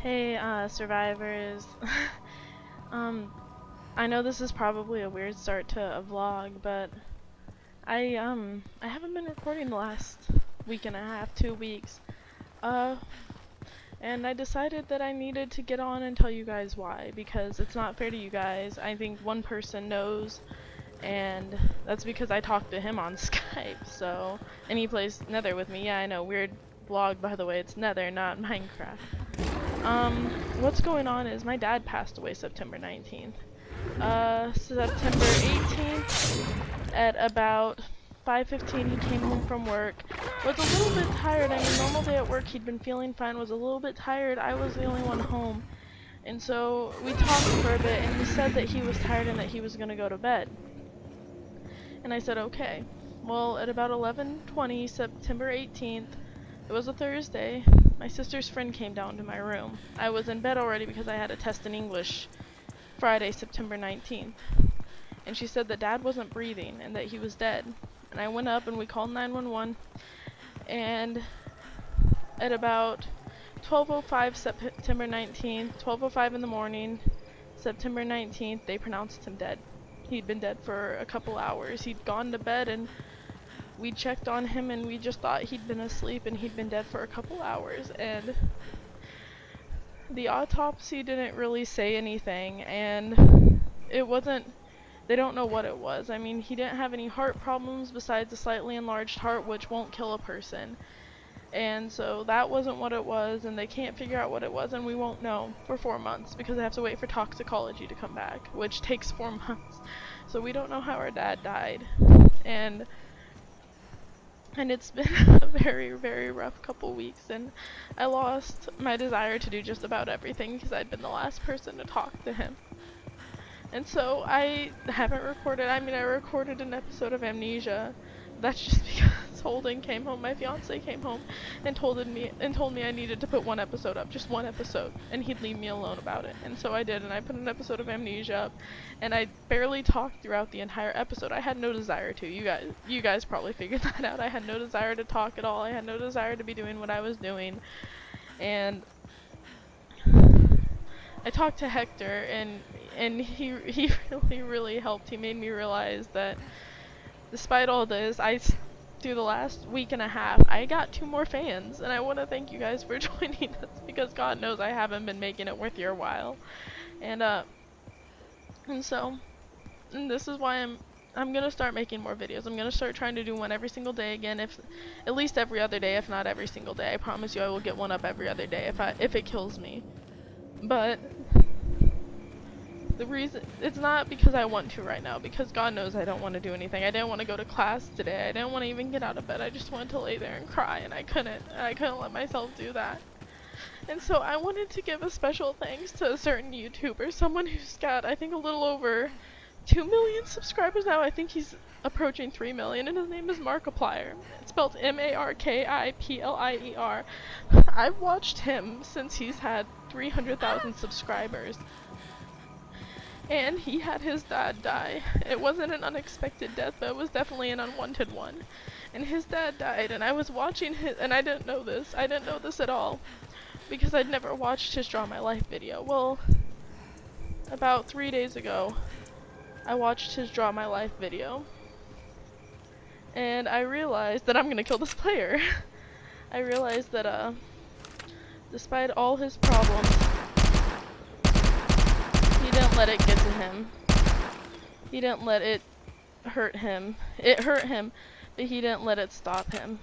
Hey, survivors. um, I know this is probably a weird start to a vlog, but I haven't been recording the last week and a half, 2 weeks. Uh, and I decided that I needed to get on and tell you guys why, because it's not fair to you guys. I think one person knows, and that's because I talked to him on Skype, so, and he plays Nether with me. Yeah, I know, weird vlog, by the way, it's Nether, not Minecraft. What's going on is my dad passed away September 19th. September 18th at about 5:15 he came home from work. Was a little bit tired. I mean, normal day at work he'd been feeling fine, was a little bit tired. I was the only one home. And so we talked for a bit and he said that he was tired and that he was gonna go to bed. And I said, okay. Well, at about 11:20, September 18th, it was a Thursday, my sister's friend came down to my room. I was in bed already because I had a test in English Friday, September 19th. And she said that Dad wasn't breathing and that he was dead. And I went up and we called 911. And at about 12:05 September 19th, 12:05 in the morning, September 19th, they pronounced him dead. He'd been dead for a couple hours. He'd gone to bed and we checked on him and we just thought he'd been asleep and he'd been dead for a couple hours. And the autopsy didn't really say anything, and it wasn't, they don't know what it was. I mean, he didn't have any heart problems besides a slightly enlarged heart, which won't kill a person. And so that wasn't what it was, and they can't figure out what it was, and we won't know for 4 months because they have to wait for toxicology to come back, which takes 4 months. So we don't know how our dad died. And it's been a very, very rough couple weeks, and I lost my desire to do just about everything because I'd been the last person to talk to him. And so I haven't recorded. I mean, I recorded an episode of Amnesia. That's just because Holden came home, my fiance came home, and told me I needed to put one episode up, just one episode, and he'd leave me alone about it. And so I did, and I put an episode of Amnesia up, and I barely talked throughout the entire episode. I had no desire to. You guys probably figured that out. I had no desire to talk at all. I had no desire to be doing what I was doing, and I talked to Hector, and he really helped. He made me realize that despite all this, through the last week and a half, I got 2 more fans, and I want to thank you guys for joining us because God knows I haven't been making it worth your while. And so this is why I'm gonna start making more videos. I'm gonna start trying to do one every single day again, if at least every other day, if not every single day. I promise you I will get one up every other day if it kills me. But the reason, it's not because I want to right now, because God knows I don't want to do anything. I didn't want to go to class today. I didn't want to even get out of bed. I just wanted to lay there and cry, and I couldn't let myself do that. And so I wanted to give a special thanks to a certain YouTuber, someone who's got, I think, a little over 2 million subscribers now. I think he's approaching 3 million, and his name is Markiplier. It's spelled Markiplier. I've watched him since he's had 300,000 subscribers. And he had his dad die. It wasn't an unexpected death, but it was definitely an unwanted one. And his dad died, and I was watching his, and I didn't know this. I didn't know this at all, because I'd never watched his Draw My Life video. Well, about 3 days ago, I watched his Draw My Life video, and I realized that I'm gonna kill this player. I realized that, despite all his problems, he didn't let it get to him. He didn't let it hurt him. It hurt him, but he didn't let it stop him.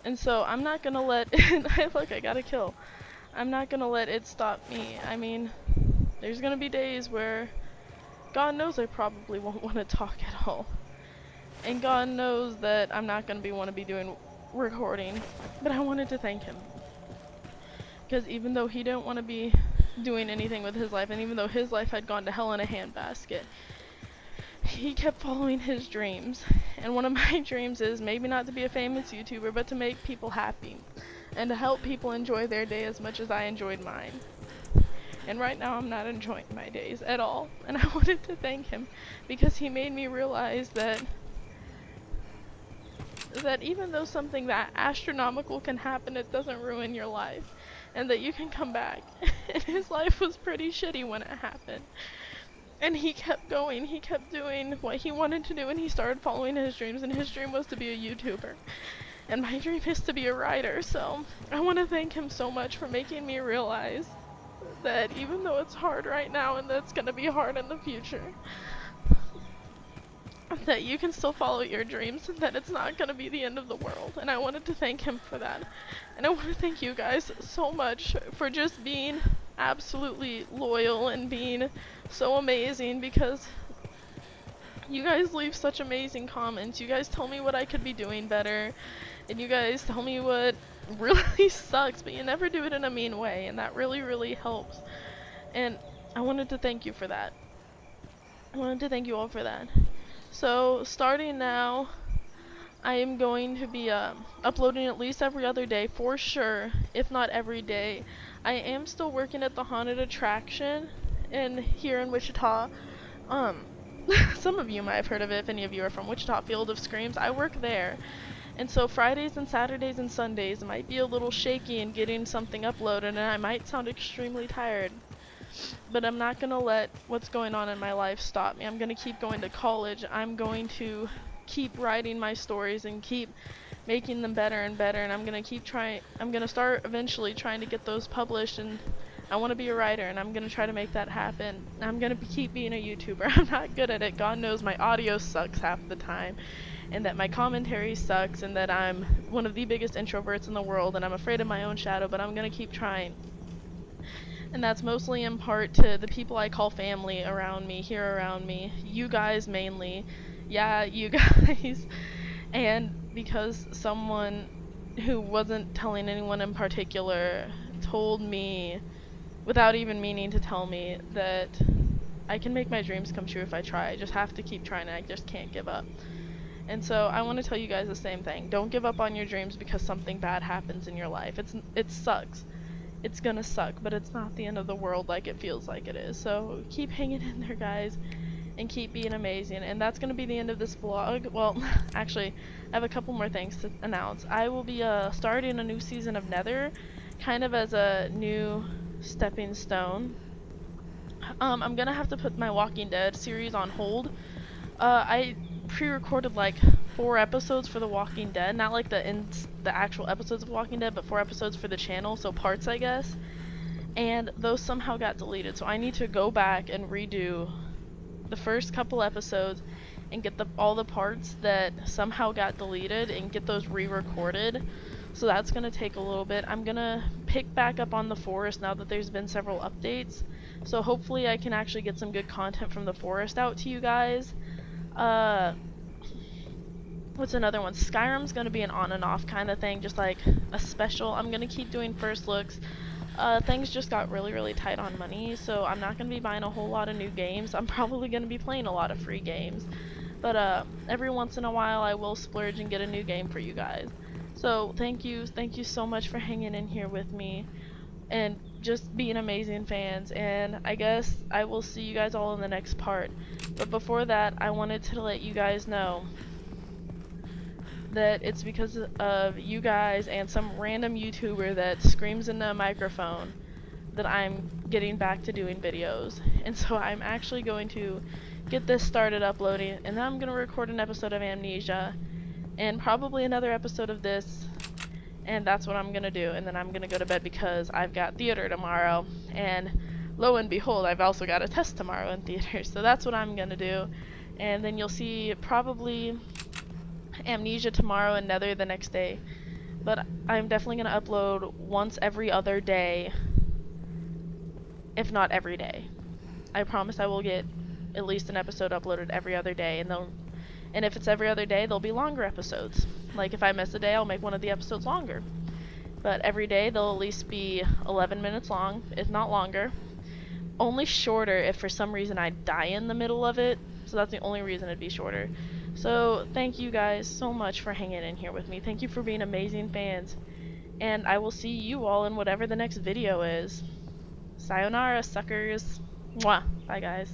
And so I'm not gonna let it, look, I got a kill. I'm not gonna let it stop me. I mean, there's gonna be days where God knows I probably won't want to talk at all. And God knows that I'm not gonna want to be doing recording. But I wanted to thank him. Because even though he didn't want to be doing anything with his life, and even though his life had gone to hell in a handbasket, he kept following his dreams. And one of my dreams is maybe not to be a famous YouTuber, but to make people happy and to help people enjoy their day as much as I enjoyed mine. And right now I'm not enjoying my days at all, and I wanted to thank him because he made me realize that even though something that astronomical can happen, it doesn't ruin your life. and that you can come back. And his life was pretty shitty when it happened. And he kept going, he kept doing what he wanted to do, and he started following his dreams, and his dream was to be a YouTuber. And my dream is to be a writer, so I want to thank him so much for making me realize that even though it's hard right now and that's going to be hard in the future, that you can still follow your dreams and that it's not going to be the end of the world. And I wanted to thank him for that. And I want to thank you guys so much for just being absolutely loyal and being so amazing, because you guys leave such amazing comments. You guys tell me what I could be doing better, and you guys tell me what really sucks, but you never do it in a mean way, and that really, really helps. And I wanted to thank you for that. I wanted to thank you all for that. So, starting now, I am going to be uploading at least every other day, for sure, if not every day. I am still working at the haunted attraction here in Wichita. Some of you might have heard of it if any of you are from Wichita, Field of Screams. I work there. And so Fridays and Saturdays and Sundays might be a little shaky in getting something uploaded, and I might sound extremely tired. But I'm not going to let what's going on in my life stop me. I'm going to keep going to college. I'm going to keep writing my stories and keep making them better and better, and I'm going to start eventually trying to get those published, and I want to be a writer, and I'm going to try to make that happen. I'm going to keep being a YouTuber. I'm not good at it. God knows my audio sucks half the time, and that my commentary sucks, and that I'm one of the biggest introverts in the world, and I'm afraid of my own shadow, but I'm going to keep trying. And that's mostly in part to the people I call family around me, here around me. You guys mainly. Yeah, you guys. And because someone who wasn't telling anyone in particular told me, without even meaning to tell me, that I can make my dreams come true if I try. I just have to keep trying, and I just can't give up. And so I want to tell you guys the same thing. Don't give up on your dreams because something bad happens in your life. It sucks. It's gonna suck, but it's not the end of the world like it feels like it is. So keep hanging in there, guys, and keep being amazing. And that's gonna be the end of this vlog. Well, actually, I have a couple more things to announce. I will be starting a new season of Nether, kind of as a new stepping stone. I'm gonna have to put my Walking Dead series on hold. I pre-recorded like 4 episodes for The Walking Dead, not like the actual episodes of Walking Dead, but 4 episodes for the channel, so parts, I guess. And those somehow got deleted, so I need to go back and redo the first couple episodes and get all the parts that somehow got deleted and get those re-recorded. So that's gonna take a little bit. I'm gonna pick back up on the forest now that there's been several updates. So hopefully I can actually get some good content from the forest out to you guys. What's another one? Skyrim's gonna be an on and off kind of thing, just like a special. I'm gonna keep doing first looks. Things just got really, really tight on money, so I'm not gonna be buying a whole lot of new games. I'm probably gonna be playing a lot of free games. But every once in a while I will splurge and get a new game for you guys. So thank you so much for hanging in here with me and just being amazing fans, and I guess I will see you guys all in the next part. But before that, I wanted to let you guys know that it's because of you guys and some random YouTuber that screams into a microphone that I'm getting back to doing videos. And so I'm actually going to get this started uploading, and then I'm going to record an episode of Amnesia and probably another episode of this, and that's what I'm gonna do. And then I'm gonna go to bed because I've got theater tomorrow, and lo and behold, I've also got a test tomorrow in theater. So that's what I'm gonna do. And then you'll see probably Amnesia tomorrow and Nether the next day. But I'm definitely gonna upload once every other day, if not every day. I promise I will get at least an episode uploaded every other day, and if it's every other day, they'll be longer episodes. Like if I miss a day, I'll make one of the episodes longer. But every day, they'll at least be 11 minutes long, if not longer. Only shorter if for some reason I die in the middle of it, so that's the only reason it'd be shorter. So thank you guys so much for hanging in here with me. Thank you for being amazing fans. And I will see you all in whatever the next video is. Sayonara, suckers. Mwah. Bye, guys.